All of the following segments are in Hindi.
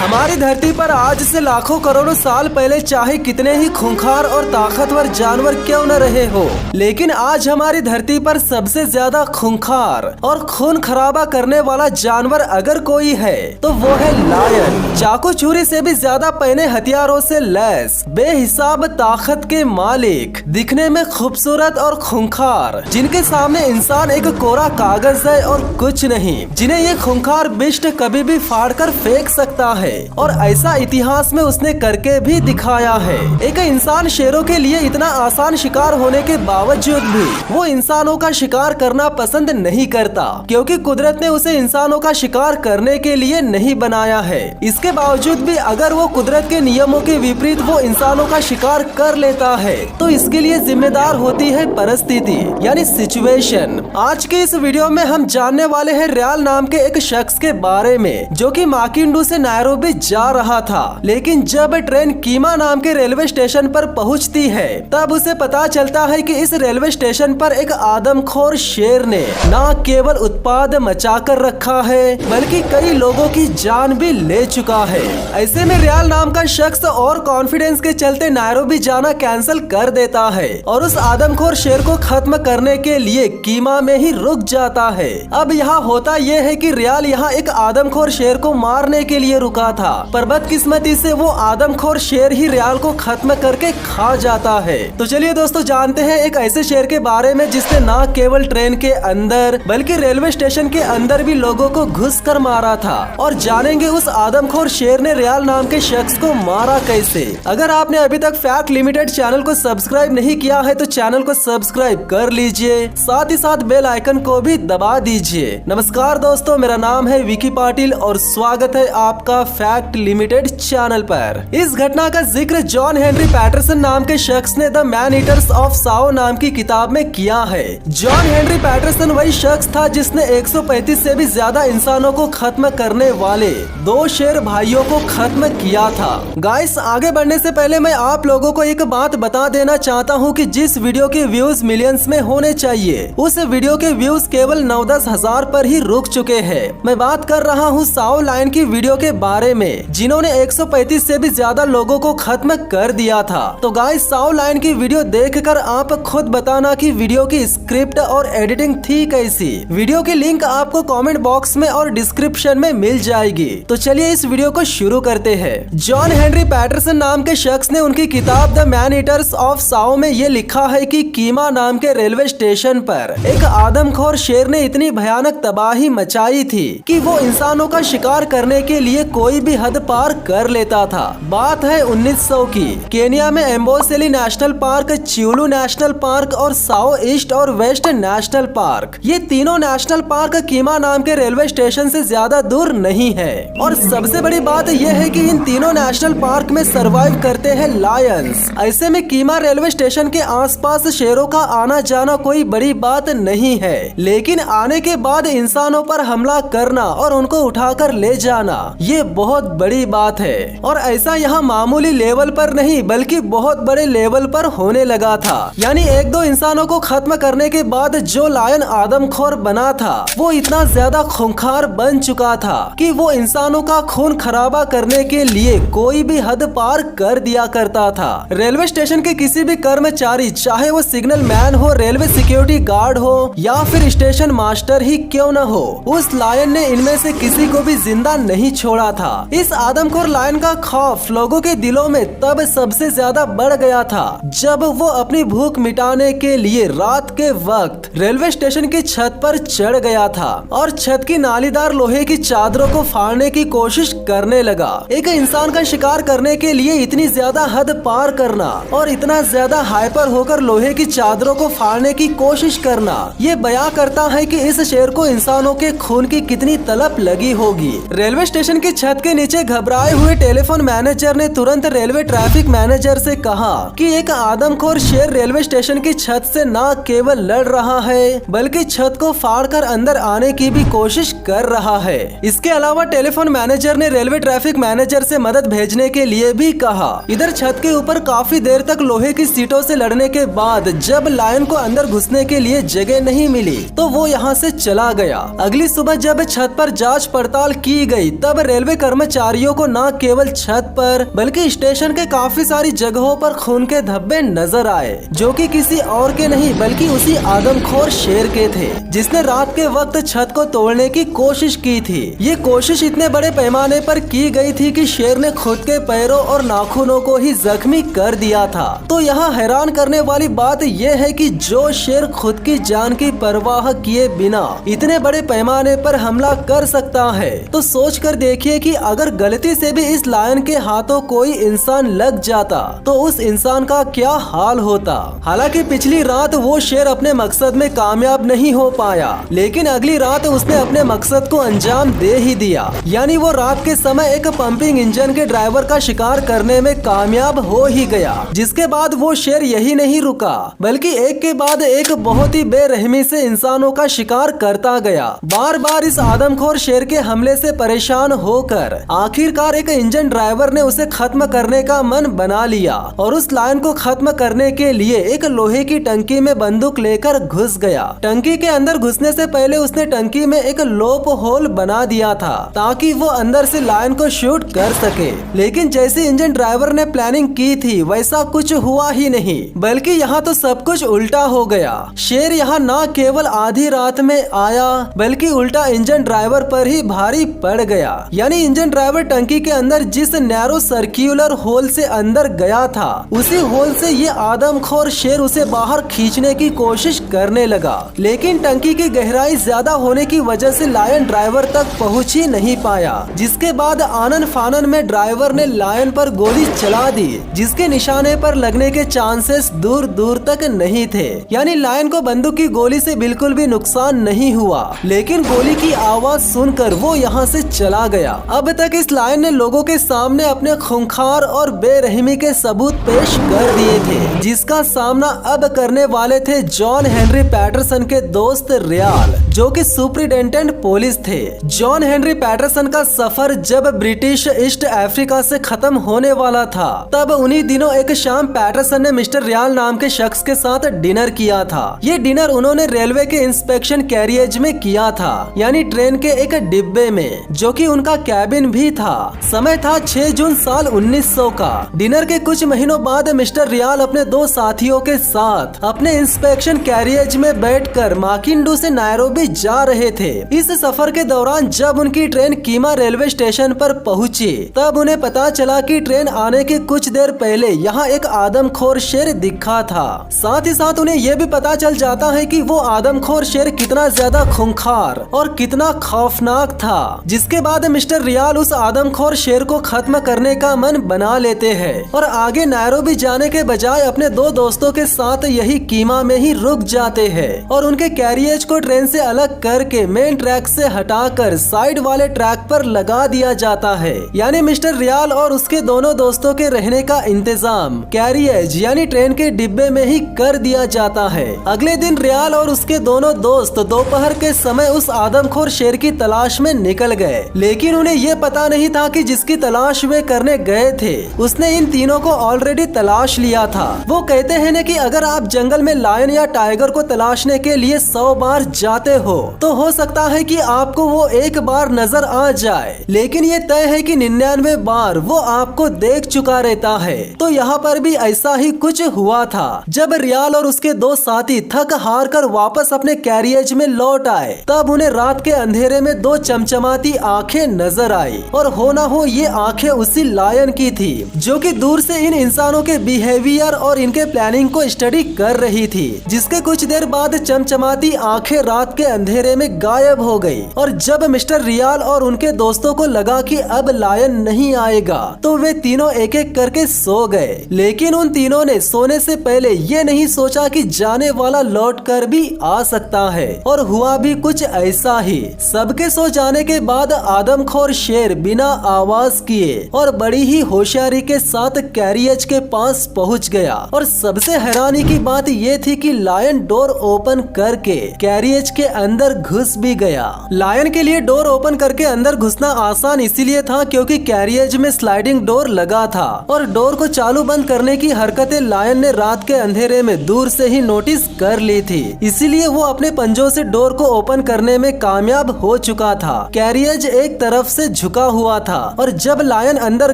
हमारी धरती पर आज से लाखों करोड़ों साल पहले चाहे कितने ही खूंखार और ताकतवर जानवर क्यों न रहे हो, लेकिन आज हमारी धरती पर सबसे ज्यादा खूंखार और खून खराबा करने वाला जानवर अगर कोई है तो वो है लायन। चाकू छुरी से भी ज्यादा पहने हथियारों से लैस, बेहिसाब ताकत के मालिक, दिखने में खूबसूरत और खूंखार, जिनके सामने इंसान एक कोरा कागज है और कुछ नहीं, जिन्हें ये खूंखार बिष्ट कभी भी फाड़ कर फेंक सकता है। और ऐसा इतिहास में उसने करके भी दिखाया है। एक इंसान शेरों के लिए इतना आसान शिकार होने के बावजूद भी वो इंसानों का शिकार करना पसंद नहीं करता, क्योंकि कुदरत ने उसे इंसानों का शिकार करने के लिए नहीं बनाया है। इसके बावजूद भी अगर वो कुदरत के नियमों के विपरीत वो इंसानों का शिकार कर लेता है तो इसके लिए जिम्मेदार होती है परिस्थिति यानी सिचुएशन। आज के इस वीडियो में हम जानने वाले हैं रियाल नाम के एक शख्स के बारे में, जो कि माकिंडू से नायरोबी जा रहा था, लेकिन जब ट्रेन कीमा नाम के रेलवे स्टेशन पर पहुंचती है तब उसे पता चलता है कि इस रेलवे स्टेशन पर एक आदमखोर शेर ने न केवल उत्पाद मचा कर रखा है बल्कि कई लोगों की जान भी ले चुका है। ऐसे में रियाल नाम का शख्स और कॉन्फिडेंस के चलते नायरोबी जाना कैंसिल कर देता है और उस आदमखोर शेर को खत्म करने के लिए कीमा में ही रुक जाता है। अब यहाँ होता यह है कि रियाल यहाँ एक आदमखोर शेर को मारने के लिए रुका था, पर बदकिस्मती से वो आदमखोर शेर ही रियाल को खत्म करके खा जाता है। तो चलिए दोस्तों जानते हैं एक ऐसे शेर के बारे में जिसने न केवल ट्रेन के अंदर बल्कि रेलवे स्टेशन के अंदर भी लोगों को घुस कर मारा था, और जानेंगे उस आदमखोर शेर ने रियाल नाम के शख्स को मारा कैसे। अगर आपने अभी तक फैक्ट लिमिटेड चैनल को सब्सक्राइब नहीं किया है तो चैनल को सब्सक्राइब कर लीजिए, साथ ही साथ बेल आइकन को भी दबा दीजिए। नमस्कार दोस्तों, मेरा नाम है विकी पाटिल और स्वागत है आपका फैक्ट लिमिटेड चैनल पर। इस घटना का जिक्र जॉन हेनरी पैटरसन नाम के शख्स ने the man eaters of Sao नाम की किताब में किया है। जॉन हेनरी पैटरसन वही शख्स था जिसने 135 से भी ज्यादा इंसानों को खत्म करने वाले 2 शेर भाइयों को खत्म किया था। गाइस, आगे बढ़ने से पहले मैं आप लोगों को एक बात बता देना चाहता हूँ कि जिस वीडियो के व्यूज मिलियंस में होने चाहिए उस वीडियो के व्यूज केवल 9-10 हजार पर ही रुक चुके हैं। मैं बात कर रहा हूँ साओ लायन की वीडियो के बारे में, जिन्होंने 135 से भी ज्यादा लोगों को खत्म कर दिया था। तो गाइस, साओ लायन की वीडियो देखकर आप खुद बताना कि वीडियो की स्क्रिप्ट और एडिटिंग थी कैसी। वीडियो की लिंक आपको कमेंट बॉक्स में और डिस्क्रिप्शन में मिल जाएगी। तो चलिए इस वीडियो को शुरू करते हैं। जॉन हेनरी पैटरसन नाम के शख्स ने उनकी किताब the man eaters of Sao में ये लिखा है कि कीमा नाम के रेलवे स्टेशन पर एक आदमखोर शेर ने इतनी भयानक तबाही मचाई थी कि वो इंसानों का शिकार करने के लिए कोई भी हद पार कर लेता था। बात है 1900 की। केनिया में एम्बोसेली नेशनल पार्क, चिउलू नेशनल पार्क और साओ ईस्ट और वेस्ट नेशनल पार्क, ये तीनों नेशनल पार्क कीमा नाम के रेलवे स्टेशन से ज्यादा दूर नहीं है। और सबसे बड़ी बात यह है कि इन तीनों नेशनल पार्क में सरवाइव करते हैं लायंस। ऐसे में कीमा रेलवे स्टेशन के आसपास शेरों का आना जाना कोई बड़ी बात नहीं है, लेकिन आने के बाद इंसानों पर हमला करना और उनको उठाकर ले जाना ये बहुत बड़ी बात है। और ऐसा यहाँ मामूली लेवल पर नहीं बल्कि बहुत बड़े लेवल पर होने लगा था। यानी 1-2 इंसानों को खत्म करने के बाद जो लायन आदमखोर बना था वो इतना ज्यादा खूंखार बन चुका था कि वो इंसानों का खून खराबा करने के लिए कोई भी हद पार कर दिया करता था। रेलवे स्टेशन के किसी भी कर्मचारी, चाहे वो सिग्नल मैन हो, रेलवे सिक्योरिटी गार्ड हो या फिर स्टेशन मास्टर ही क्यों न हो, उस लायन ने इनमें से किसी को भी जिंदा नहीं छोड़ा था। इस आदमखोर लायन का खौफ लोगों के दिलों में तब सबसे ज्यादा बढ़ गया था जब वो अपनी भूख मिटाने के लिए रात के वक्त रेलवे स्टेशन की छत पर चढ़ गया था और छत की नालीदार लोहे की चादरों को फाड़ने की कोशिश करने लगा। एक इंसान का शिकार करने के लिए इतनी ज्यादा हद पार करना और इतना ज्यादा हाइपर होकर लोहे की चादरों को फाड़ने की कोशिश करना ये बयां करता है कि इस शेर को इंसानों के खून की कितनी तलब लगी होगी। रेलवे स्टेशन की छत के नीचे घबराए हुए टेलीफोन मैनेजर ने तुरंत रेलवे ट्रैफिक मैनेजर से कहा कि एक आदमखोर शेर रेलवे स्टेशन की छत से न केवल लड़ रहा है बल्कि छत को फाड़कर अंदर आने की भी कोशिश कर रहा है। इसके अलावा टेलीफोन मैनेजर ने रेलवे ट्रैफिक मैनेजर से मदद भेजने के लिए भी कहा। इधर छत के ऊपर काफी देर तक लोहे की सीटों से लड़ने के बाद जब लायन को अंदर घुसने के लिए जगह नहीं मिली तो वो यहाँ से चला गया। अगली सुबह जब छत पर जांच पड़ताल की गई तब रेलवे कर्मचारियों को न केवल छत पर बल्कि स्टेशन के काफी सारी जगहों पर खून के धब्बे नजर आए, जो कि किसी और के नहीं बल्कि उसी आदमखोर शेर के थे, जिसने रात के वक्त छत को तोड़ने की कोशिश की थी। ये कोशिश इतने बड़े पैमाने पर की गई थी कि शेर ने खुद के पैरों और नाखूनों को ही जख्मी कर दिया था। तो यहाँ हैरान करने वाली बात यह है कि जो शेर खुद की जान की परवाह किए बिना इतने बड़े पैमाने पर हमला कर सकता है, तो सोच कर देखिए कि अगर गलती से भी इस लायन के हाथों कोई इंसान लग जाता तो उस इंसान का क्या हाल होता। हालांकि पिछली रात वो शेर अपने मकसद में कामयाब नहीं हो पाया, लेकिन अगली रात उसने अपने मकसद को अंजाम दे ही दिया। यानी वो रात के समय एक पंपिंग इंजन के ड्राइवर का शिकार करने में कामयाब हो ही गया। जिसके बाद वो शेर यही नहीं रुका बल्कि एक के बाद एक बहुत ही बेरहमी से इंसानों का शिकार करता गया। बार बार इस आदमखोर शेर के हमले से परेशान होकर आखिरकार एक इंजन ड्राइवर ने उसे खत्म करने का मन बना लिया और उस लायन को खत्म करने के लिए एक लोहे की टंकी में बंदूक लेकर घुस गया। टंकी के अंदर घुसने से पहले उसने टंकी में एक लोप होल बना दिया था ताकि वो अंदर से लायन को शूट कर सके। लेकिन जैसे इंजन ड्राइवर ने प्लानिंग की थी वैसा कुछ हुआ ही नहीं, बल्कि यहाँ तो सब कुछ उल्टा हो गया। शेर यहाँ न केवल आधी रात में आया बल्कि उल्टा इंजन ड्राइवर पर ही भारी पड़ गया। यानी इंजन ड्राइवर टंकी के अंदर जिस नैरो सर्क्यूलर होल से अंदर गया था उसी होल से ये आदमखोर शेर उसे बाहर खींचने की कोशिश करने लगा, लेकिन टंकी की गहराई ज्यादा होने की वजह से लायन ड्राइवर तक पहुंच ही नहीं पाया। जिसके बाद आनन फानन में ड्राइवर ने लायन पर गोली चला दी, जिसके निशाने पर लगने के चांसेस दूर दूर तक नहीं थे। यानी लायन को बंदूक की गोली से बिल्कुल भी नुकसान नहीं हुआ, लेकिन गोली की आवाज सुनकर वो यहाँ से चला गया। अब तक इस लायन ने लोगों के सामने अपने खूंखार और बेरहमी के सबूत पेश कर दिए थे, जिसका सामना अब करने वाले थे जॉन हेनरी पैटरसन के दोस्त रियाल, जो कि सुपरिटेंडेंट पुलिस थे। जॉन हेनरी पैटरसन का सफर जब ब्रिटिश ईस्ट अफ्रीका से खत्म होने वाला था, तब उन्हीं दिनों एक शाम पैटरसन ने मिस्टर रियाल नाम के शख्स के साथ डिनर किया था। ये डिनर उन्होंने रेलवे के इंस्पेक्शन कैरियज में किया था, यानी ट्रेन के एक डिब्बे में, जो कि उनका कैबिन भी था। समय था 6 जून साल 1900 का। डिनर के कुछ महीनों बाद मिस्टर रियाल अपने दो साथियों के साथ अपने इंस्पेक्शन कैरियज में बैठकर माकिंडू से नायरोबी जा रहे थे। इस सफर के दौरान जब उनकी ट्रेन कीमा रेलवे स्टेशन पर पहुंची, तब उन्हें पता चला कि ट्रेन आने के कुछ देर पहले यहाँ एक आदमखोर शेर दिखा था। साथ ही साथ उन्हें यह भी पता चल जाता है कि वो आदमखोर शेर कितना ज्यादा खूंखार और कितना खौफनाक था। जिसके बाद मिस्टर रियाल उस आदमखोर शेर को खत्म करने का मन बना लेते हैं और आगे नायरोबी जाने के बजाय अपने दो दोस्तों के साथ यही कीमा में ही रुक जाते हैं और उनके कैरियज को ट्रेन से अलग करके मेन ट्रैक से हटाकर साइड वाले ट्रैक पर लगा दिया जाता है। यानी मिस्टर रियाल और उसके दोनों दोस्तों के रहने का इंतजाम कैरियज यानी ट्रेन के डिब्बे में ही कर दिया जाता है। अगले दिन रियाल और उसके दोनों दोस्त दोपहर के समय उस आदमखोर शेर की तलाश में निकल गए, लेकिन उन्हें ये पता नहीं था कि जिसकी तलाश वे करने गए थे उसने इन तीनों को ऑलरेडी तलाश लिया था। वो कहते हैं न कि अगर आप जंगल में लायन या टाइगर को तलाशने के लिए 100 बार जाते तो हो सकता है कि आपको वो एक बार नजर आ जाए, लेकिन ये तय है कि 99 बार वो आपको देख चुका रहता है। तो यहाँ पर भी ऐसा ही कुछ हुआ था। जब रियाल और उसके दो साथी थक हार कर वापस अपने कैरियज में लौट आए, तब उन्हें रात के अंधेरे में दो चमचमाती आंखें नजर आई और हो ना हो ये आंखें उसी लायन की थी, जो कि दूर से इन इंसानों के बिहेवियर और इनके प्लानिंग को स्टडी कर रही थी। जिसके कुछ देर बाद चमचमाती आंखें रात के अंधेरे में गायब हो गई और जब मिस्टर रियाल और उनके दोस्तों को लगा कि अब लायन नहीं आएगा, तो वे तीनों एक एक करके सो गए। लेकिन उन तीनों ने सोने से पहले ये नहीं सोचा कि जाने वाला लौट कर भी आ सकता है, और हुआ भी कुछ ऐसा ही। सबके सो जाने के बाद आदमखोर शेर बिना आवाज किए और बड़ी ही होशियारी के साथ कैरियज के पास पहुंच गया। और सबसे हैरानी की बात ये थी कि लायन डोर ओपन करके कैरियज के अंदर घुस भी गया। लायन के लिए डोर ओपन करके अंदर घुसना आसान इसीलिए था क्योंकि कैरियज में स्लाइडिंग डोर लगा था और डोर को चालू बंद करने की हरकतें लायन ने रात के अंधेरे में दूर से ही नोटिस कर ली थी। इसीलिए वो अपने पंजों से डोर को ओपन करने में कामयाब हो चुका था। कैरियज एक तरफ से झुका हुआ था और जब लायन अंदर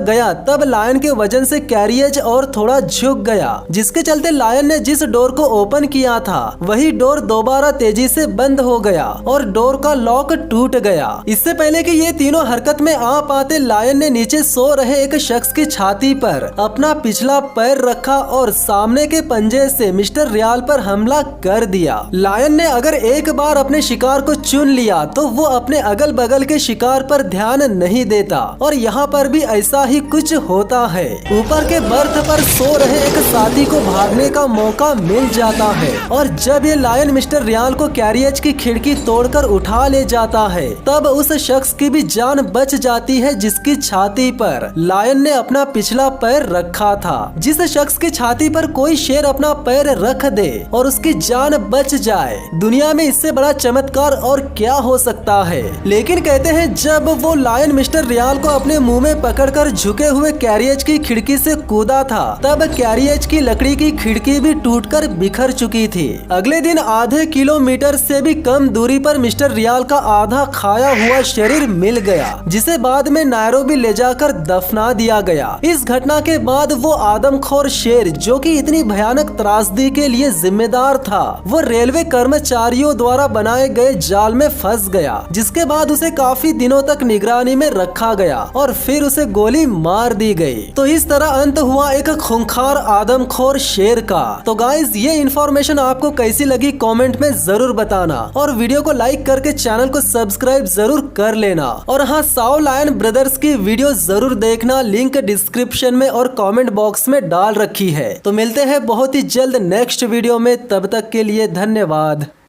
गया तब लायन के वजन से कैरियज और थोड़ा झुक गया, जिसके चलते लायन ने जिस डोर को ओपन किया था वही डोर दोबारा तेजी से बंद हो गया और डोर का लॉक टूट गया। इससे पहले कि ये तीनों हरकत में आ पाते, लायन ने नीचे सो रहे एक शख्स की छाती पर अपना पिछला पैर रखा और सामने के पंजे से मिस्टर रियाल पर हमला कर दिया। लायन ने अगर एक बार अपने शिकार को चुन लिया तो वो अपने अगल बगल के शिकार पर ध्यान नहीं देता और यहाँ पर भी ऐसा ही कुछ होता है। ऊपर के बर्थ पर सो रहे एक साथी को भागने का मौका मिल जाता है और जब ये लायन मिस्टर रियाल को कैरियज की खिड़की तोड़कर उठा ले जाता है तब उस शख्स की भी जान बच जाती है जिसकी छाती पर लायन ने अपना पिछला पैर रखा था। जिस शख्स की छाती पर कोई शेर अपना पैर रख दे और उसकी जान बच जाए, दुनिया में इससे बड़ा चमत्कार और क्या हो सकता है। लेकिन कहते हैं जब वो लायन मिस्टर रियाल को अपने मुंह में पकड़कर झुके हुए कैरियज की खिड़की से कूदा था तब कैरियज की लकड़ी की खिड़की भी टूटकर बिखर चुकी थी। अगले दिन आधे किलोमीटर से भी कम दूरी पर मिस्टर रियाल का आधा खाया हुआ शरीर मिल गया, जिसे बाद में नायरोबी ले जाकर दफना दिया गया। इस घटना के बाद वो आदमखोर शेर जो कि इतनी भयानक त्रासदी के लिए जिम्मेदार था, वो रेलवे कर्मचारियों द्वारा बनाए गए जाल में फंस गया, जिसके बाद उसे काफी दिनों तक निगरानी में रखा गया और फिर उसे गोली मार दी गई। तो इस तरह अंत हुआ एक खूंखार आदमखोर शेर का। तो गाइस, ये इन्फॉर्मेशन आपको कैसी लगी कमेंट में जरूर बताना और वीडियो को लाइक करके चैनल को सब्सक्राइब जरूर कर लेना। और हाँ, साओ लायन ब्रदर्स की वीडियो जरूर देखना, लिंक डिस्क्रिप्शन में और कमेंट बॉक्स में डाल रखी है। तो मिलते हैं बहुत ही जल्द नेक्स्ट वीडियो में, तब तक के लिए धन्यवाद।